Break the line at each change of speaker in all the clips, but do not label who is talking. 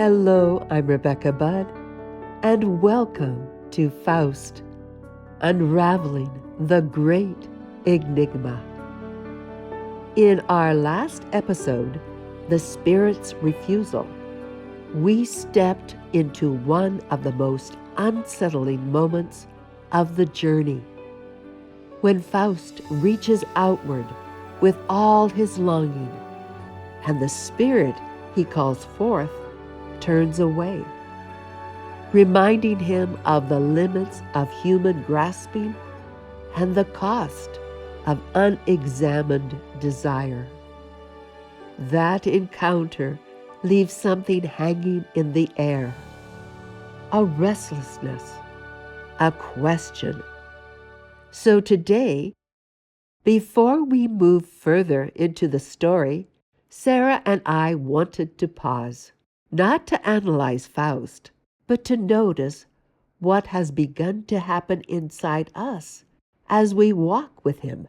Hello, I'm Rebecca Budd, and welcome to Faust, Unraveling the Great Enigma. In our last episode, The Spirit's Refusal, we stepped into one of the most unsettling moments of the journey, when Faust reaches outward with all his longing, and the spirit he calls forth turns away, reminding him of the limits of human grasping and the cost of unexamined desire. That encounter leaves something hanging in the air, a restlessness, a question. So today, before we move further into the story, Sarah and I wanted to pause, not to analyze Faust, but to notice what has begun to happen inside us as we walk with him.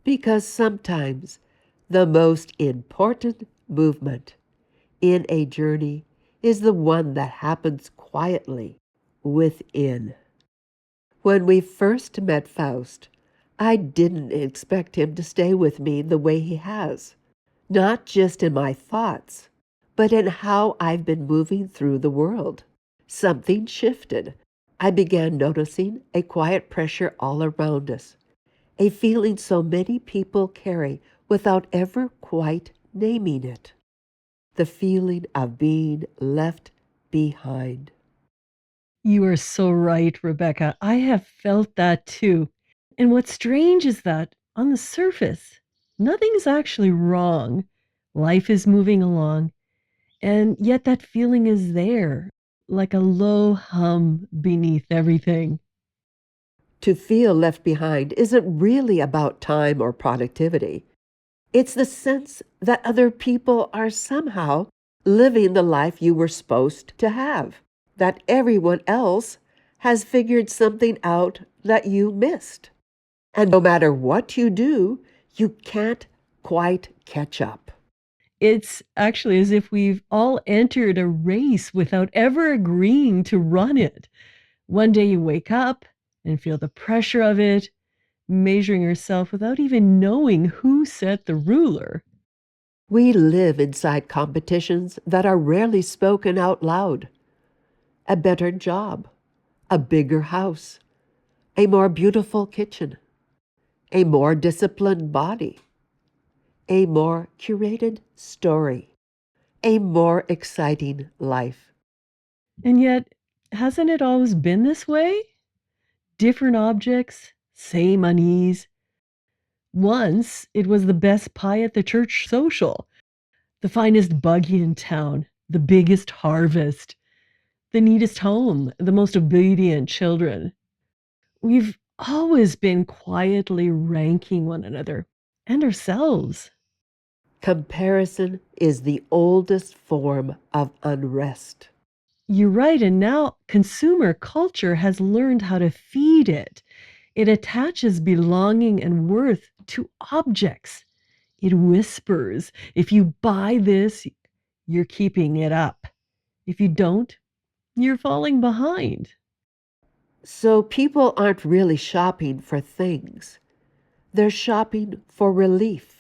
Because sometimes the most important movement in a journey is the one that happens quietly within. When we first met Faust, I didn't expect him to stay with me the way he has, not just in my thoughts, but in how I've been moving through the world. Something shifted. I began noticing a quiet pressure all around us, a feeling so many people carry without ever quite naming it. The feeling of being left behind.
You are so right, Rebecca. I have felt that too. And what's strange is that on the surface, nothing's actually wrong. Life is moving along, and yet that feeling is there, like a low hum beneath everything.
To feel left behind isn't really about time or productivity. It's the sense that other people are somehow living the life you were supposed to have, that everyone else has figured something out that you missed. And no matter what you do, you can't quite catch up.
It's actually as if we've all entered a race without ever agreeing to run it. One day you wake up and feel the pressure of it, measuring yourself without even knowing who set the ruler.
We live inside competitions that are rarely spoken out loud. A better job, a bigger house, a more beautiful kitchen, a more disciplined body, a more curated story, a more exciting life.
And yet, hasn't it always been this way? Different objects, same unease. Once it was the best pie at the church social, the finest buggy in town, the biggest harvest, the neatest home, the most obedient children. We've always been quietly ranking one another and ourselves.
Comparison is the oldest form of unrest.
You're right, and now consumer culture has learned how to feed it. It attaches belonging and worth to objects. It whispers, if you buy this, you're keeping it up. If you don't, you're falling behind.
So people aren't really shopping for things, they're shopping for relief.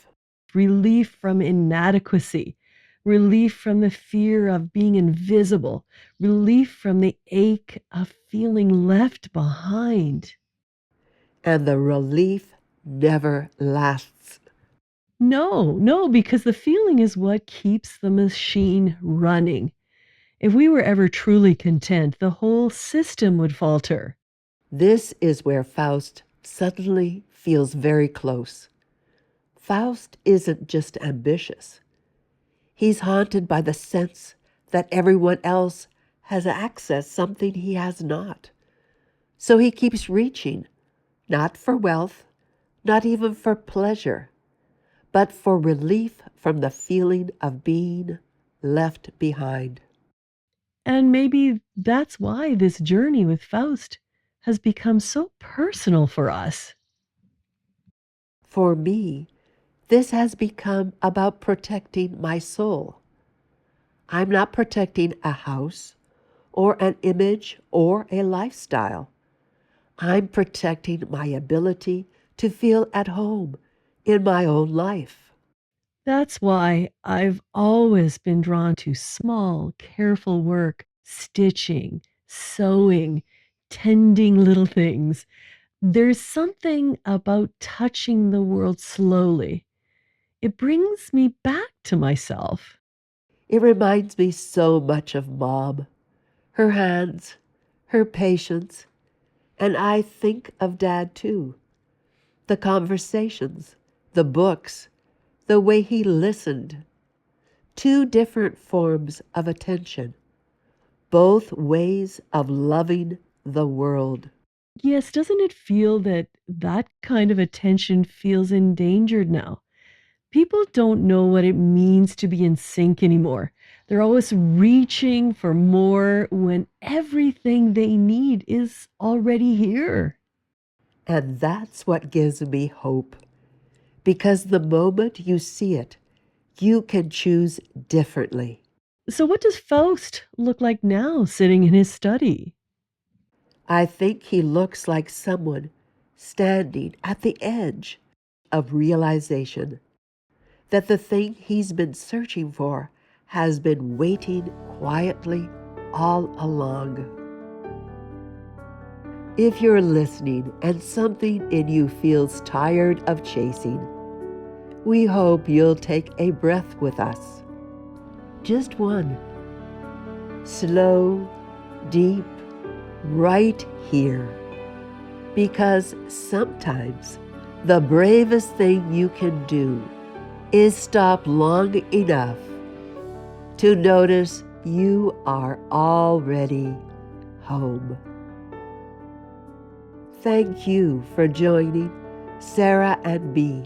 Relief from inadequacy, relief from the fear of being invisible, relief from the ache of feeling left behind.
And the relief never lasts.
No, because the feeling is what keeps the machine running. If we were ever truly content, the whole system would falter.
This is where Faust suddenly feels very close. Faust isn't just ambitious. He's haunted by the sense that everyone else has accessed something he has not. So he keeps reaching, not for wealth, not even for pleasure, but for relief from the feeling of being left behind.
And maybe that's why this journey with Faust has become so personal for us.
For me, this has become about protecting my soul. I'm not protecting a house or an image or a lifestyle. I'm protecting my ability to feel at home in my own life.
That's why I've always been drawn to small, careful work, stitching, sewing, tending little things. There's something about touching the world slowly. It brings me back to myself.
It reminds me so much of Mom, her hands, her patience, and I think of Dad too. The conversations, the books, the way he listened. Two different forms of attention, both ways of loving the world.
Yes, doesn't it feel that that kind of attention feels endangered now? People don't know what it means to be in sync anymore. They're always reaching for more when everything they need is already here.
And that's what gives me hope. Because the moment you see it, you can choose differently.
So, what does Faust look like now sitting in his study?
I think he looks like someone standing at the edge of realization that the thing he's been searching for has been waiting quietly all along. If you're listening and something in you feels tired of chasing, we hope you'll take a breath with us. Just one. Slow, deep, right here. Because sometimes the bravest thing you can do is stop long enough to notice you are already home. Thank you for joining Sarah and me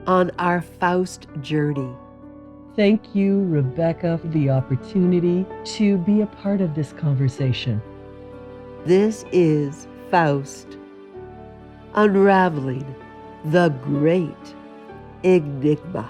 on our Faust journey.
Thank you, Rebecca, for the opportunity to be a part of this conversation.
This is Faust, unraveling the great Enigma.